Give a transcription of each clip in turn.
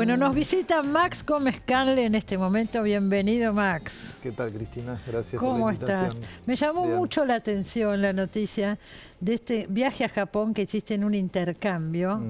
Bueno, nos visita Max Gómez Canle en este momento. Bienvenido, Max. ¿Qué tal, Cristina? Gracias por ¿Cómo la invitación. estás? Me llamó mucho la atención la noticia de este viaje a Japón que hiciste en un intercambio,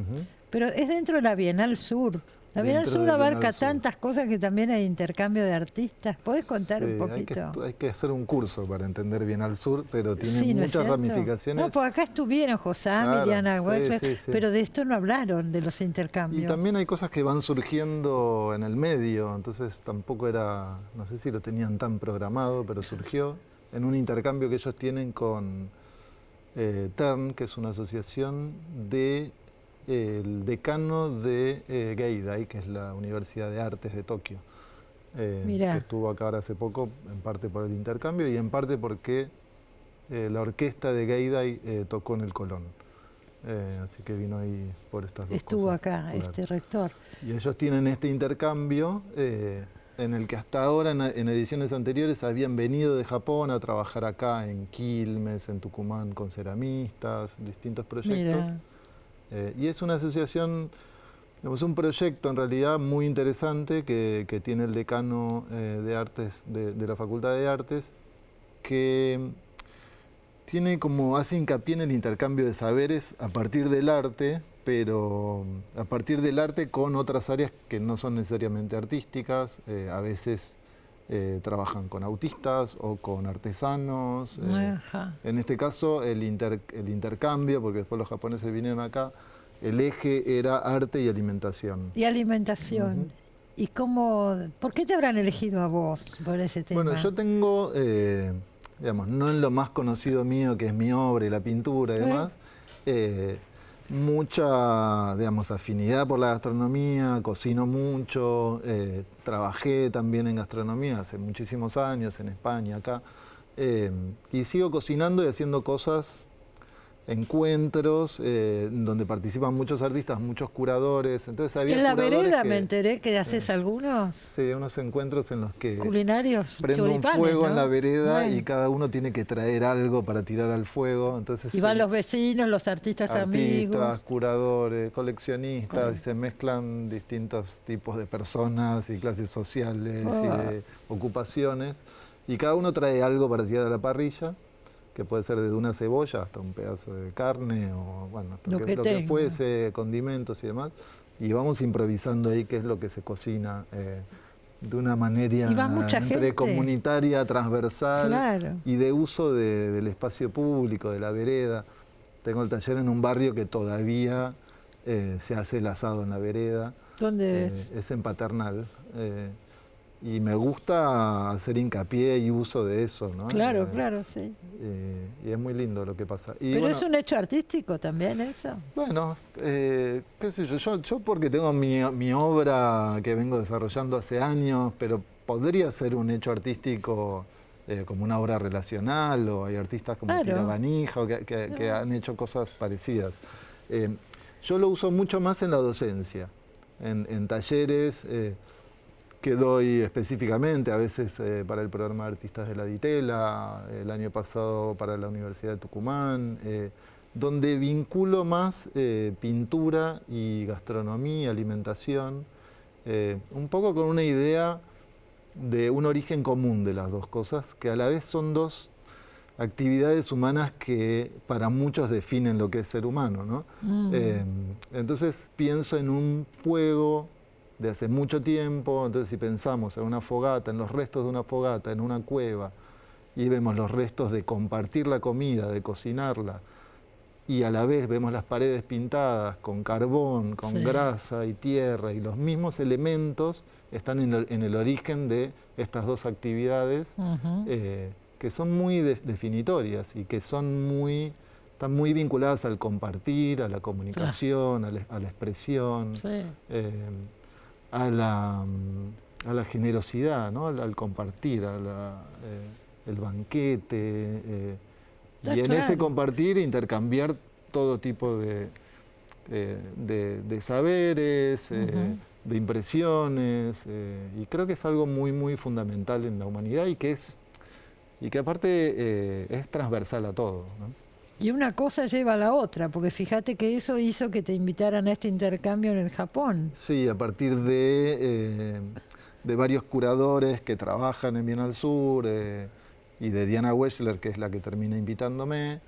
pero es dentro de la Bienal Sur. La Bienal Sur abarca tantas cosas que también hay intercambio de artistas. ¿Podés contar un poquito? Hay que hacer un curso para entender Bienal Sur, pero tiene muchas ramificaciones. No, pues acá estuvieron Josami, Diana Weckler, pero de esto no hablaron, de los intercambios. Y también hay cosas que van surgiendo en el medio, entonces tampoco era, no sé si lo tenían tan programado, pero surgió en un intercambio que ellos tienen con TERN, que es una asociación de el decano de Geidai, que es la Universidad de Artes de Tokio, que estuvo acá ahora hace poco, en parte por el intercambio y en parte porque la orquesta de Geidai tocó en el Colón. Así que vino ahí por estas dos Estuvo cosas. acá este rector. Y ellos tienen este intercambio en el que hasta ahora, en ediciones anteriores, habían venido de Japón a trabajar acá en Quilmes, en Tucumán, con ceramistas, distintos proyectos. Y es una asociación, digamos, un proyecto en realidad muy interesante que tiene el decano de artes de la Facultad de Artes, que tiene como, hace hincapié en el intercambio de saberes a partir del arte, pero a partir del arte con otras áreas que no son necesariamente artísticas. A veces trabajan con autistas o con artesanos. En este caso el intercambio, porque después los japoneses vinieron acá, el eje era arte y alimentación. Y alimentación. ¿Y cómo, por qué te habrán elegido a vos por ese tema? Bueno, yo tengo, digamos, no en lo más conocido mío, que es mi obra y la pintura y demás, mucha, digamos, afinidad por la gastronomía, cocino mucho, trabajé también en gastronomía hace muchísimos años, en España, acá, y sigo cocinando y haciendo cosas, encuentros, donde participan muchos artistas, muchos curadores. Entonces había en la vereda que, me enteré que haces algunos. Sí, unos encuentros en los que culinarios, prendo un fuego en la vereda y cada uno tiene que traer algo para tirar al fuego. Entonces, y van los vecinos, los artistas amigos. Curadores, coleccionistas, y se mezclan distintos tipos de personas y clases sociales y de ocupaciones. Y cada uno trae algo para tirar a la parrilla, que puede ser desde una cebolla hasta un pedazo de carne o bueno, lo que fuese, condimentos y demás. Y vamos improvisando ahí qué es lo que se cocina de una manera entre comunitaria, transversal y de uso del espacio público, de la vereda. Tengo el taller en un barrio que todavía se hace el asado en la vereda. ¿Dónde es? Es en Paternal. Y me gusta hacer hincapié y uso de eso, ¿no? Claro, claro, sí. Y es muy lindo lo que pasa. Y pero bueno, es un hecho artístico también eso. Bueno, qué sé yo porque tengo mi obra que vengo desarrollando hace años, pero podría ser un hecho artístico como una obra relacional, o hay artistas como Kira Banija que han hecho cosas parecidas. Yo lo uso mucho más en la docencia, en talleres que doy específicamente, a veces para el programa de artistas de la Ditela, el año pasado para la Universidad de Tucumán, donde vinculo más pintura y gastronomía, alimentación, un poco con una idea de un origen común de las dos cosas, que a la vez son dos actividades humanas que para muchos definen lo que es ser humano, ¿no? Entonces pienso en un fuego de hace mucho tiempo. Entonces si pensamos en una fogata, en los restos de una fogata, en una cueva, y vemos los restos de compartir la comida, de cocinarla, y a la vez vemos las paredes pintadas con carbón, con grasa y tierra, y los mismos elementos están en el origen de estas dos actividades, que son muy definitorias y que son están muy vinculadas al compartir, a la comunicación, a la expresión, a la generosidad, ¿no? Al compartir, el banquete, y en ese compartir intercambiar todo tipo de saberes, de impresiones, y creo que es algo muy, muy fundamental en la humanidad y que aparte es transversal a todo, ¿no? Y una cosa lleva a la otra, porque fíjate que eso hizo que te invitaran a este intercambio en el Japón. Sí, a partir de varios curadores que trabajan en Bienal Sur y de Diana Wechsler, que es la que termina invitándome.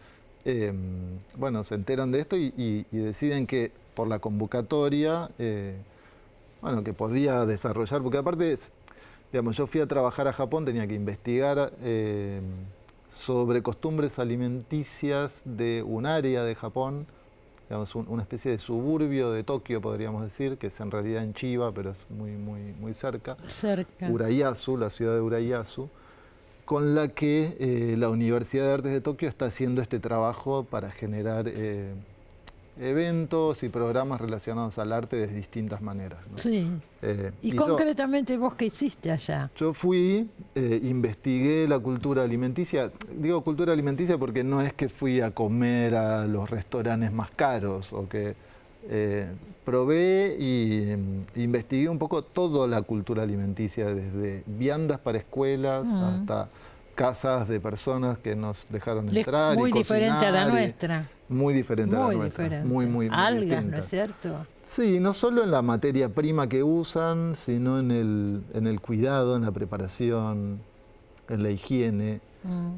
Bueno, se enteran de esto y deciden que por la convocatoria, bueno, que podía desarrollar, porque aparte, digamos, yo fui a trabajar a Japón, tenía que investigar sobre costumbres alimenticias de un área de Japón, digamos, una especie de suburbio de Tokio, podríamos decir, que es en realidad en Chiba, pero es muy cerca. Urayasu, la ciudad de Urayasu, con la que la Universidad de Artes de Tokio está haciendo este trabajo para generar eventos y programas relacionados al arte de distintas maneras, ¿no? Sí. Y concretamente vos, ¿qué hiciste allá? Yo fui, investigué la cultura alimenticia. Digo cultura alimenticia porque no es que fui a comer a los restaurantes más caros, o que probé y investigué un poco toda la cultura alimenticia, desde viandas para escuelas hasta casas de personas que nos dejaron entrar y cocinar. Muy diferente a la nuestra. Muy diferente a la nuestra. Diferente. Muy algas, distinta. ¿no es cierto? Sí, no solo en la materia prima que usan, sino en el cuidado, en la preparación, en la higiene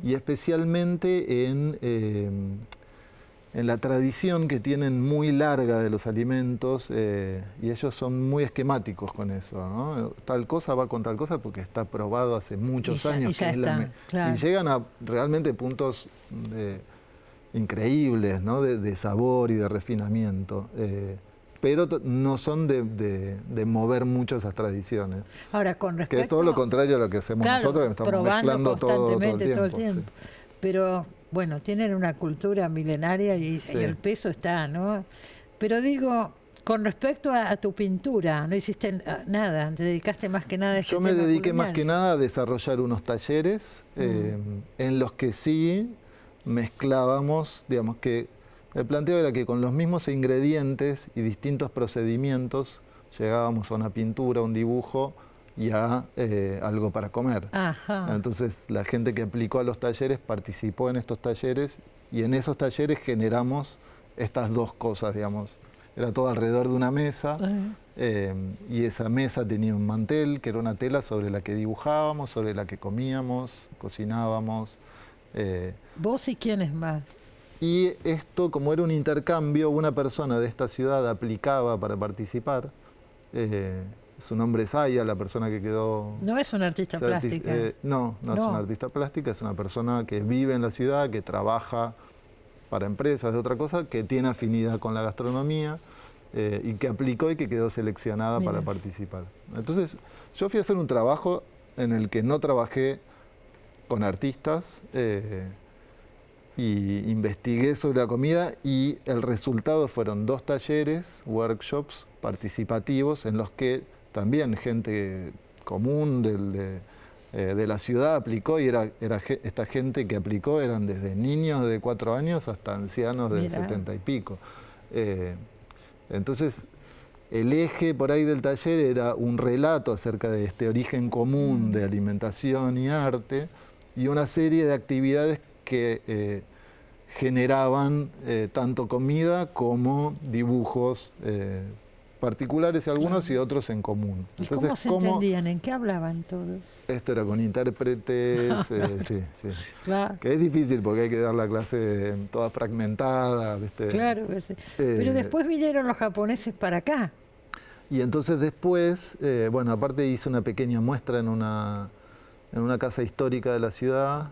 y especialmente en la tradición que tienen muy larga de los alimentos, y ellos son muy esquemáticos con eso, ¿no? Tal cosa va con tal cosa porque está probado hace muchos años. Y llegan a realmente puntos increíbles, ¿no? de sabor y de refinamiento. Pero no son de mover mucho esas tradiciones. Ahora, con respecto... Que es todo lo contrario a lo que hacemos nosotros, que estamos mezclando todo el tiempo. Sí. Pero, bueno, tienen una cultura milenaria y el peso está, ¿no? Pero digo, con respecto a tu pintura, no hiciste nada, te dedicaste más que nada a este tema. Yo me dediqué culinario. más que nada a desarrollar unos talleres en los que sí mezclábamos, digamos que el planteo era que con los mismos ingredientes y distintos procedimientos llegábamos a una pintura, un dibujo y a algo para comer. Ajá. Entonces la gente que aplicó a los talleres participó en estos talleres y en esos talleres generamos estas dos cosas, digamos. Era todo alrededor de una mesa y esa mesa tenía un mantel, que era una tela sobre la que dibujábamos, sobre la que comíamos, cocinábamos. ¿Vos y quiénes más? Y esto, como era un intercambio, una persona de esta ciudad aplicaba para participar. Su nombre es Aya, la persona que quedó... No es una artista plástica. No es una artista plástica, es una persona que vive en la ciudad, que trabaja para empresas de otra cosa, que tiene afinidad con la gastronomía y que aplicó y que quedó seleccionada para participar. Entonces, yo fui a hacer un trabajo en el que no trabajé con artistas y investigué sobre la comida y el resultado fueron 2 talleres, workshops participativos en los que también gente común de la ciudad aplicó y esta gente que aplicó eran desde niños de 4 años hasta ancianos de 70 y pico. Entonces, el eje por ahí del taller era un relato acerca de este origen común de alimentación y arte y una serie de actividades que generaban tanto comida como dibujos particulares y algunos y otros en común. ¿Y entonces, cómo se entendían? ¿En qué hablaban todos? Esto era con intérpretes, sí. Claro. Que es difícil porque hay que dar la clase toda fragmentada, ¿viste? Claro que sí. Pero después vinieron los japoneses para acá. Y entonces después, bueno, aparte hice una pequeña muestra en una casa histórica de la ciudad.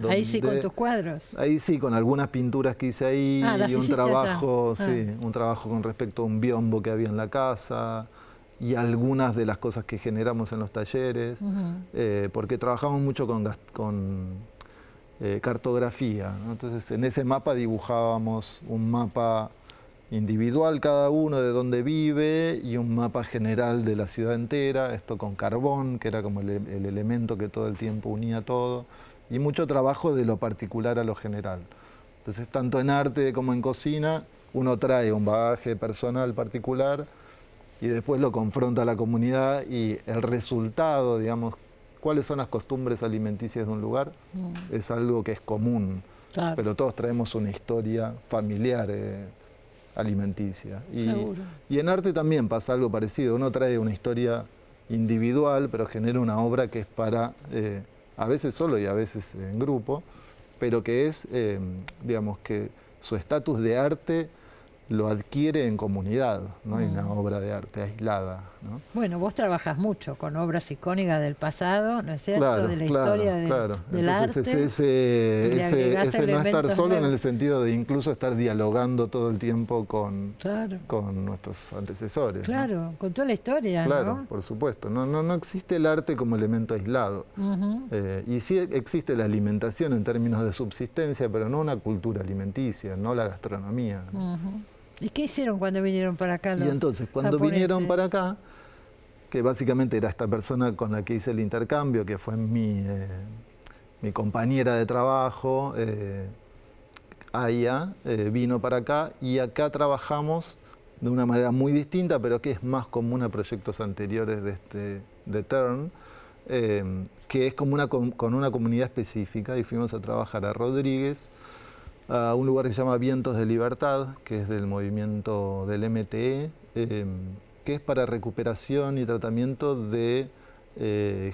Ahí sí, con tus cuadros. Ahí sí, con algunas pinturas que hice ahí y un trabajo, un trabajo con respecto a un biombo que había en la casa y algunas de las cosas que generamos en los talleres, porque trabajamos mucho con cartografía, ¿no? Entonces en ese mapa dibujábamos un mapa individual cada uno de dónde vive y un mapa general de la ciudad entera, esto con carbón, que era como el elemento que todo el tiempo unía todo, y mucho trabajo de lo particular a lo general. Entonces, tanto en arte como en cocina, uno trae un bagaje personal particular y después lo confronta a la comunidad y el resultado, digamos, cuáles son las costumbres alimenticias de un lugar, es algo que es común. Claro. pero todos traemos una historia familiar alimenticia. Seguro. Y en arte también pasa algo parecido. Uno trae una historia individual, pero genera una obra que es para, a veces solo y a veces en grupo, pero que es, digamos, que su estatus de arte lo adquiere en comunidad, no hay una obra de arte aislada, ¿no? Bueno, vos trabajas mucho con obras icónicas del pasado, ¿no es cierto? Claro, de la claro, historia del Entonces, arte. ese no estar solo nuevos. en el sentido de incluso estar dialogando todo el tiempo con nuestros antecesores. Claro, ¿no? con toda la historia, Claro, ¿no? por supuesto. No existe el arte como elemento aislado. Y sí existe la alimentación en términos de subsistencia, pero no una cultura alimenticia, no la gastronomía, ¿no? ¿Y qué hicieron cuando vinieron para acá los Y entonces, cuando japoneses? vinieron para acá, que básicamente era esta persona con la que hice el intercambio, que fue mi compañera de trabajo, Aya, vino para acá y acá trabajamos de una manera muy distinta, pero que es más común a proyectos anteriores de Turn, que es como con una comunidad específica, y fuimos a trabajar a Rodríguez, a un lugar que se llama Vientos de Libertad, que es del movimiento del MTE, que es para recuperación y tratamiento de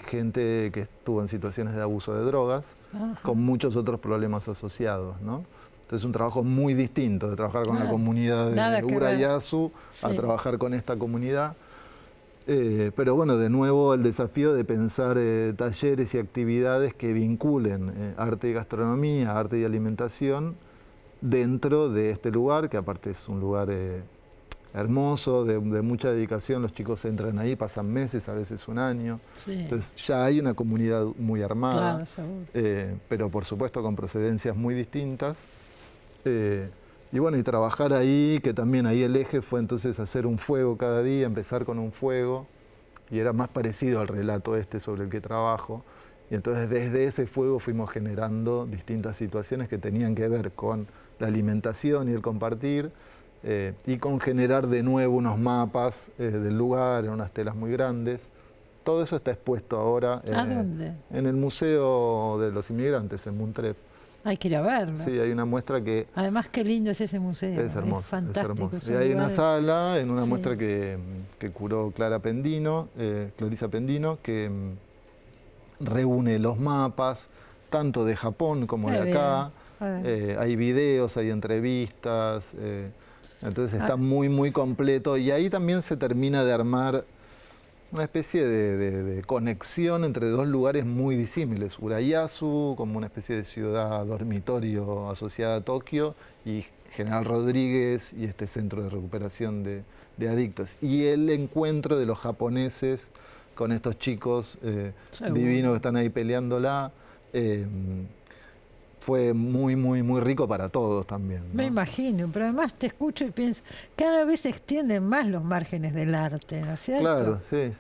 gente que estuvo en situaciones de abuso de drogas, con muchos otros problemas asociados, ¿no? Entonces es un trabajo muy distinto de trabajar con la comunidad de Urayasu a trabajar con esta comunidad. Pero bueno, de nuevo el desafío de pensar talleres y actividades que vinculen arte y gastronomía, arte y alimentación dentro de este lugar, que aparte es un lugar hermoso, de mucha dedicación. Los chicos entran ahí, pasan meses, a veces un año. Entonces ya hay una comunidad muy armada, pero por supuesto con procedencias muy distintas. Y bueno, y trabajar ahí, que también ahí el eje fue entonces hacer un fuego cada día, empezar con un fuego, y era más parecido al relato sobre el que trabajo. Y entonces desde ese fuego fuimos generando distintas situaciones que tenían que ver con la alimentación y el compartir, y con generar de nuevo unos mapas del lugar en unas telas muy grandes. Todo eso está expuesto ahora en el Museo de los Inmigrantes, en Muntrep. Hay que ir a verlo. Sí, hay una muestra que... Además, qué lindo es ese museo. Es hermoso, es fantástico. es hermoso. Y hay una sala, en una muestra que curó Clarisa Pendino, que reúne los mapas, tanto de Japón como de acá. Hay videos, hay entrevistas. Entonces está muy, muy completo. Y ahí también se termina de armar una especie de conexión entre dos lugares muy disímiles. Urayasu, como una especie de ciudad dormitorio asociada a Tokio, y General Rodríguez y este centro de recuperación de adictos. Y el encuentro de los japoneses con estos chicos divinos que están ahí peleándola. Fue muy, muy, muy rico para todos también, ¿no? Me imagino, pero además te escucho y pienso, cada vez se extienden más los márgenes del arte, ¿no es cierto? Claro, sí.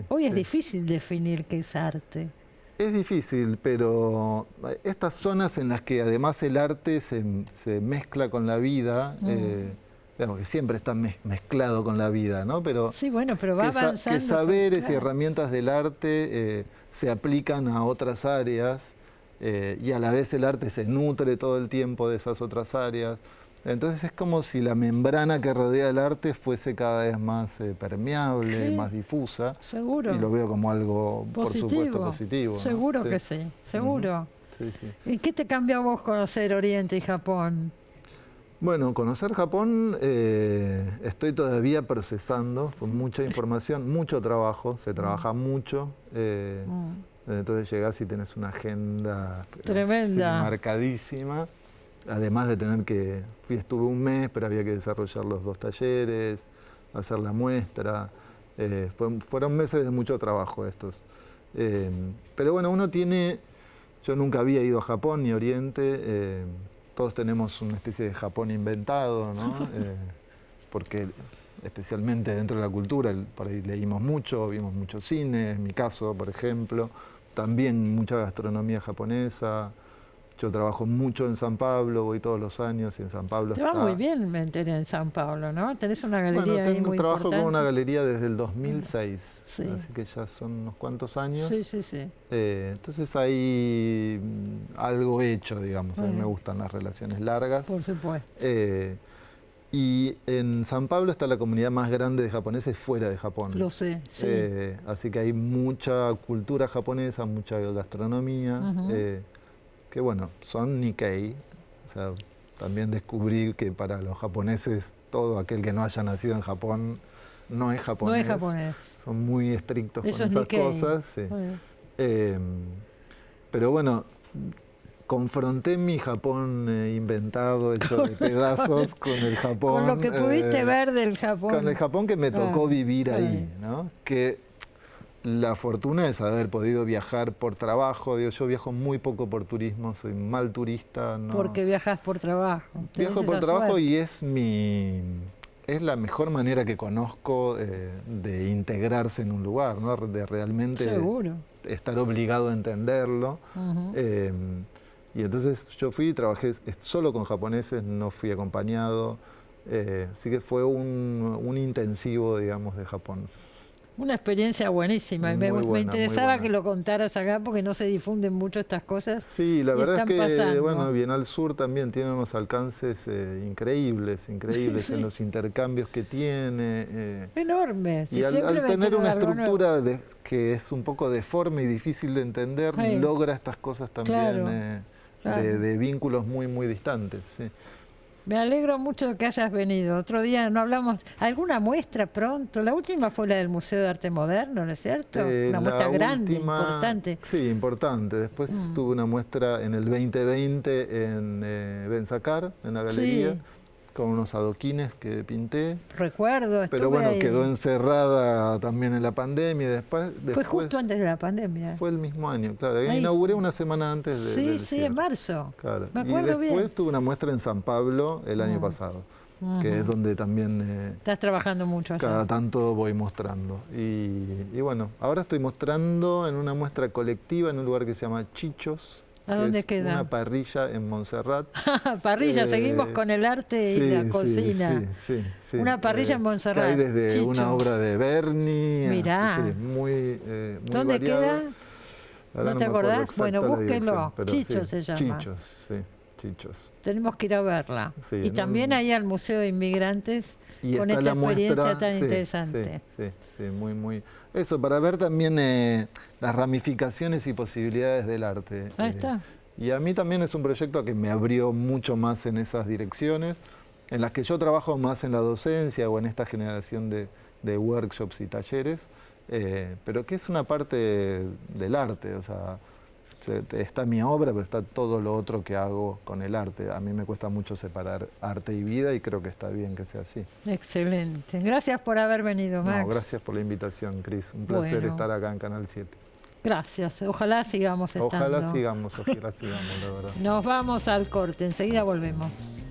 Hoy es difícil definir qué es arte. Es difícil, pero estas zonas en las que además el arte se mezcla con la vida, digamos que siempre está mezclado con la vida, ¿no? Pero sí, bueno, pero va avanzando. Que saberes y herramientas del arte se aplican a otras áreas. Y a la vez el arte se nutre todo el tiempo de esas otras áreas. Entonces es como si la membrana que rodea el arte fuese cada vez más permeable, más difusa. Seguro. Y lo veo como algo, por supuesto, positivo, ¿no? Seguro que sí, seguro. ¿Y qué te cambió a vos conocer Oriente y Japón? Bueno, conocer Japón estoy todavía procesando, con mucha información, mucho trabajo, se trabaja mucho. Entonces llegás y tenés una agenda tremenda, marcadísima, además de tener que, estuve un mes, pero había que desarrollar los 2 talleres, hacer la muestra, fueron meses de mucho trabajo estos. Pero bueno, yo nunca había ido a Japón ni Oriente, todos tenemos una especie de Japón inventado, ¿no? Porque especialmente dentro de la cultura, por ahí leímos mucho, vimos mucho cine, en mi caso, por ejemplo, también mucha gastronomía japonesa. Yo trabajo mucho en San Pablo, voy todos los años y en San Pablo te va muy bien, me enteré, en San Pablo, ¿no? Tenés una galería ahí muy trabajo importante. con una galería desde el 2006, así que ya son unos cuantos años. Sí. Entonces hay algo hecho, digamos. A mí me gustan las relaciones largas. Por supuesto. Y en San Pablo está la comunidad más grande de japoneses fuera de Japón. Lo sé, sí. Así que hay mucha cultura japonesa, mucha gastronomía, que bueno, son Nikkei. O sea, también descubrí que para los japoneses todo aquel que no haya nacido en Japón no es japonés. No es japonés. Son muy estrictos Eso con es esas Nikkei. cosas. Sí. Pero bueno, confronté mi Japón inventado, hecho de pedazos, con el Japón. Con lo que pudiste ver del Japón. Con el Japón que me tocó vivir ahí, ¿no? Que la fortuna es haber podido viajar por trabajo. Digo, yo viajo muy poco por turismo, soy mal turista. No. Porque viajas por trabajo. Viajo por trabajo y es la mejor manera que conozco de integrarse en un lugar, ¿no? De realmente estar obligado a entenderlo. Y entonces yo fui y trabajé solo con japoneses, no fui acompañado. Así que fue un intensivo, digamos, de Japón. Una experiencia buenísima. Me interesaba que lo contaras acá porque no se difunden mucho estas cosas. Sí, la verdad es que bueno, Bienal Sur también tiene unos alcances increíbles sí. En los intercambios que tiene. Enormes. Y al tener una estructura que es un poco deforme y difícil de entender, logra estas cosas también de vínculos muy, muy distantes. Sí. Me alegro mucho de que hayas venido. Otro día no hablamos. ¿Alguna muestra pronto? La última fue la del Museo de Arte Moderno, ¿no es cierto? Una muestra grande, importante. Sí, importante. Después tuve una muestra en el 2020 en Benzacar, en la galería, con unos adoquines que pinté. Recuerdo, pero bueno, ahí. Quedó encerrada también en la pandemia. Después fue justo antes de la pandemia. Fue el mismo año, claro. Inauguré una semana antes del cierre. En marzo. Claro. Me acuerdo bien. Y después tuve una muestra en San Pablo el año pasado, que es donde también... Estás trabajando mucho allá. Cada tanto voy mostrando. Y bueno, ahora estoy mostrando en una muestra colectiva en un lugar que se llama Chichos. ¿A dónde queda? Una parrilla en Montserrat. Parrilla, seguimos con el arte y la cocina. Sí. Una parrilla en Montserrat. Hay desde una obra de Berni. Mirá. Muy ¿Dónde variado. queda? Ahora ¿No te acordás? Bueno, búsquenlo. Chichos se llama. Chichos. Tenemos que ir a verla. Sí, y también ahí al Museo de Inmigrantes con esta experiencia tan interesante. Sí, muy. Eso, para ver también las ramificaciones y posibilidades del arte. Ahí está. Y a mí también es un proyecto que me abrió mucho más en esas direcciones, en las que yo trabajo más en la docencia o en esta generación de workshops y talleres, pero que es una parte del arte, o sea, está mi obra, pero está todo lo otro que hago con el arte. A mí me cuesta mucho separar arte y vida y creo que está bien que sea así. Excelente. Gracias por haber venido, Max. No, gracias por la invitación, Cris. Un placer estar acá en Canal 7. Gracias. Ojalá sigamos estando. Ojalá sigamos, la verdad. Nos vamos al corte. Enseguida volvemos.